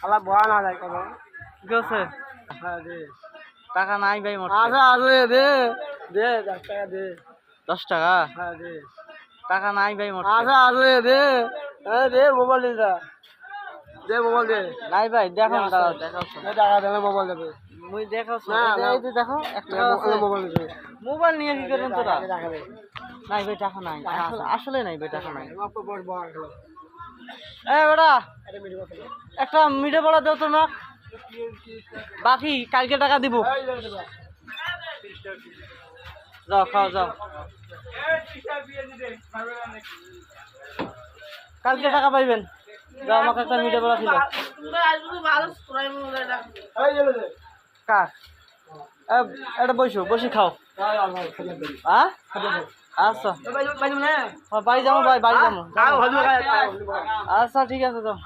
আলা বয়া না যায় কোনো কি আছে হ্যাঁ দে টাকা নাই ভাই মোট আছে আছে দে দে 10 টাকা দে 10 টাকা হ্যাঁ দে টাকা নাই ভাই মোট আছে আছে দে দে মোবাইল দে মোবাইল দে নাই ভাই দেখো দাঁড়াও দেখাও দে টাকা দে মোবাইল দে মুই দেখাও না, না। এই যে দেখো 1 টাকা আছে মোবাইল দে মোবাইল নিয়ে কি করেন তোরা টাকা দে নাই ভাই টাকা নাই আসলে নাই ভাই টাকা নাই আপকো বড় বড় এ বেটা আরে মেরে কথা একটা মিঠে বড়া দাও তো না বাকি কালকে টাকা দিব যাও খাও যাও কালকে টাকা পাইবেন যাও আমাকে একটা মিঠে বড়া ছিল কার এটা বসি খাও হ্যাঁ আচ্ছা বাড়ি যাবো ভাই বাড়ি যাবো আচ্ছা ঠিক আছে যাও